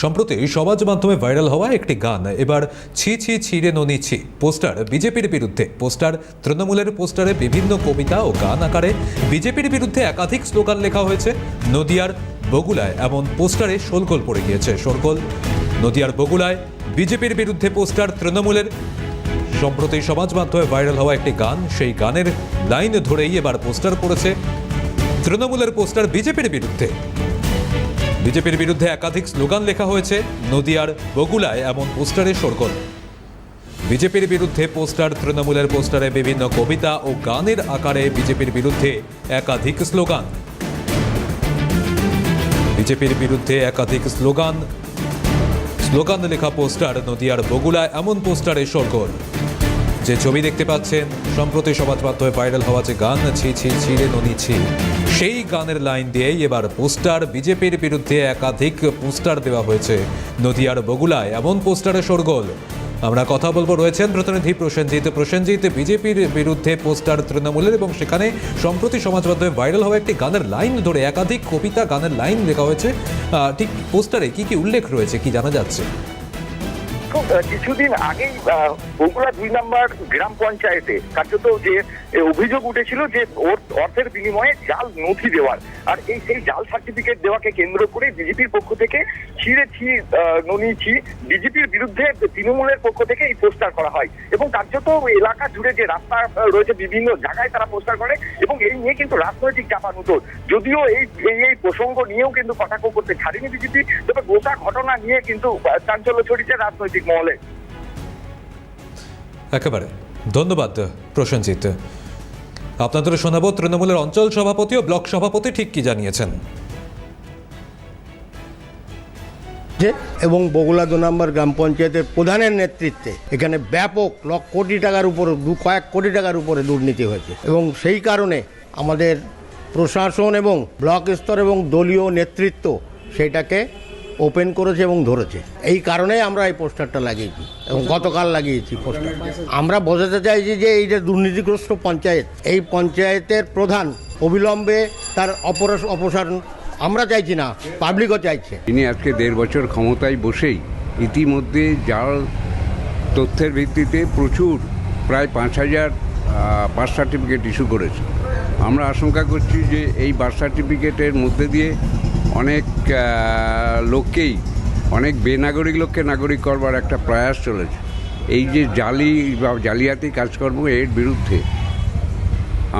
সম্প্রতি সমাজ মাধ্যমে ভাইরাল হওয়া একটি গান এবার ছি ছি ছিঁড়ে ননি ছি পোস্টার বিজেপির বিরুদ্ধে পোস্টার তৃণমূলের পোস্টারে বিভিন্ন কবিতা ও গান আকারে বিজেপির বিরুদ্ধে একাধিক স্লোগান লেখা হয়েছে। নদিয়ার বগুলায় এমন পোস্টারে শোরগোল পড়ে গিয়েছে। শোরগোল নদিয়ার বগুলায় বিজেপির বিরুদ্ধে পোস্টার তৃণমূলের। সম্প্রতি সমাজ মাধ্যমে ভাইরাল হওয়া একটি গান, সেই গানের লাইন ধরেই এবার পোস্টার পড়েছে তৃণমূলের পোস্টার বিজেপির বিরুদ্ধে। বিজেপির বিরুদ্ধে একাধিক স্লোগান লেখা হয়েছে। নদিয়ার বগুলায় এমন পোস্টারে শোরগোল। বিজেপির বিরুদ্ধে পোস্টার তৃণমূলের পোস্টারে বিভিন্ন কবিতা ও গানের আকারে বিজেপির বিরুদ্ধে একাধিক স্লোগান। বিজেপির বিরুদ্ধে একাধিক স্লোগান লেখা পোস্টার নদিয়ার বগুলায় এমন পোস্টারে শোরগোল। যে ছবি দেখতে পাচ্ছেন, সম্প্রতি সমাজ মাধ্যমে ভাইরাল হওয়া যে গান ছি ছি ছিঁড়ে ননি ছি, সেই গানের লাইন দিয়েই এবার পোস্টার বিজেপির বিরুদ্ধে একাধিক পোস্টার দেওয়া হয়েছে নদিয়ার বগুলায় এমন পোস্টারে শোরগোল। আমরা কথা বলবো, রয়েছেন প্রতিনিধি প্রসেনজিৎ। বিজেপির বিরুদ্ধে পোস্টার তৃণমূলের এবং সেখানে সম্প্রতি সমাজ মাধ্যমে ভাইরাল হওয়া একটি গানের লাইন ধরে একাধিক কবিতা গানের লাইন লেখা হয়েছে। ঠিক পোস্টারে কি কি উল্লেখ রয়েছে, কি জানা যাচ্ছে? কিছুদিন আগেই বগুড়া 2 নম্বর গ্রাম পঞ্চায়েতে কার্যত যে অভিযোগ উঠেছিল যে অর্থের বিনিময়ে জাল নথি দেওয়ার, আর সেই জাল সার্টিফিকেট দেওয়াকে কেন্দ্র করে বিজেপির পক্ষ থেকে ছিঁড়ে ননি ছি বিজেপির বিরুদ্ধে তৃণমূলের পক্ষ থেকে এই পোস্টার করা হয় এবং কার্যত এলাকা জুড়ে যে রাস্তা রয়েছে বিভিন্ন জায়গায় তারা পোস্টার করে এবং এই নিয়ে কিন্তু রাজনৈতিক চাপানুতোর। যদিও এই প্রসঙ্গ নিয়েও কিন্তু কটাক্ষ করতে ছাড়েনি বিজেপি, তবে গোটা ঘটনা নিয়ে কিন্তু চাঞ্চল্য ছড়িয়েছে রাজনৈতিক মহলে। একেবারে ধন্যবাদ প্রসেনজিৎ। আপনাদের শোনাবো তৃণমূলের অঞ্চল সভাপতি ও ব্লক সভাপতি ঠিক কি জানিয়েছেন। এবং বগুলা 2 নম্বর গ্রাম পঞ্চায়েতের প্রধানের নেতৃত্বে এখানে ব্যাপক কোটি টাকার উপরে কয়েক কোটি টাকার উপরে দুর্নীতি হয়েছে এবং সেই কারণে আমাদের প্রশাসন এবং ব্লক স্তর এবং দলীয় নেতৃত্ব সেইটাকে ওপেন করেছে এবং ধরেছে। এই কারণে আমরা এই পোস্টারটা লাগিয়েছি এবং গতকাল লাগিয়েছি পোস্টার। আমরা বোঝাতে চাইছি যে এই যে দুর্নীতিগ্রস্ত পঞ্চায়েত, এই পঞ্চায়েতের প্রধান অবিলম্বে তার অপসারণ আমরা চাইছি না, পাবলিকও চাইছে। তিনি আজকে 1.5 বছর ক্ষমতায় বসেই ইতিমধ্যে জাল তথ্যের ভিত্তিতে প্রচুর প্রায় 5,000 বার্থ সার্টিফিকেট ইস্যু করেছে। আমরা আশঙ্কা করছি যে এই বার্থ সার্টিফিকেটের মধ্যে দিয়ে অনেক লোককেই, অনেক বেনাগরিক লোককে নাগরিক করবার একটা প্রয়াস চলেছে। এই যে জালি বা জালিয়াতি কাজকর্ম, এর বিরুদ্ধে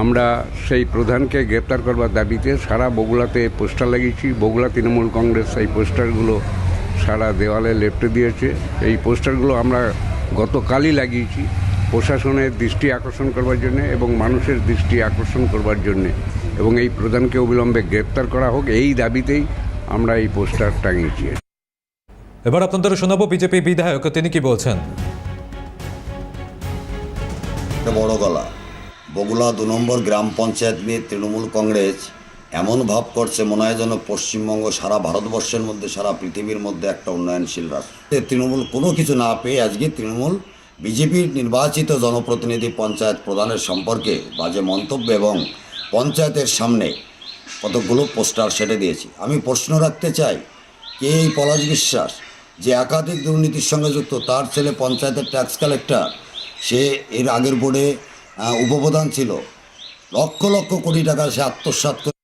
আমরা সেই প্রধানকে গ্রেপ্তার করবার দাবিতে সারা বগুলাতে পোস্টার লাগিয়েছি। বগুলা তৃণমূল কংগ্রেস এই পোস্টারগুলো সারা দেওয়ালে লেপটে দিয়েছে। এই পোস্টারগুলো আমরা গতকালই লাগিয়েছি প্রশাসনের দৃষ্টি আকর্ষণ করবার জন্যে এবং মানুষের দৃষ্টি আকর্ষণ করবার জন্যে, এবং এই প্রধানকে অবিলম্বে গ্রেপ্তার করা হোক, এই দাবিতেই আমরা এই পোস্টার টাঙিয়েছি। এবার আপনাদের শোনাবো বিজেপি বিধায়ক, তিনি কি বলছেন। বড় গলা বগুলা 2 নম্বর গ্রাম পঞ্চায়েত নিয়ে তৃণমূল কংগ্রেস এমন ভাব করছে মনে হয় যেন পশ্চিমবঙ্গ সারা ভারতবর্ষের মধ্যে, সারা পৃথিবীর মধ্যে একটা উন্নয়নশীল রাষ্ট্র। তৃণমূল কোনো কিছু না পেয়ে আজকে তৃণমূল বিজেপির নির্বাচিত জনপ্রতিনিধি পঞ্চায়েত প্রধানের সম্পর্কে বাজে মন্তব্য এবং পঞ্চায়েতের সামনে কতগুলো পোস্টার সেটে দিয়েছি। আমি প্রশ্ন রাখতে চাই, কে এই পলাশ বিশ্বাস যে একাধিক দুর্নীতির সঙ্গে যুক্ত? তার ছেলে পঞ্চায়েতের ট্যাক্স কালেক্টর, সে এর আগের বোর্ডে উপপ্রধান ছিল, লক্ষ লক্ষ কোটি টাকা সে আত্মসাৎ করে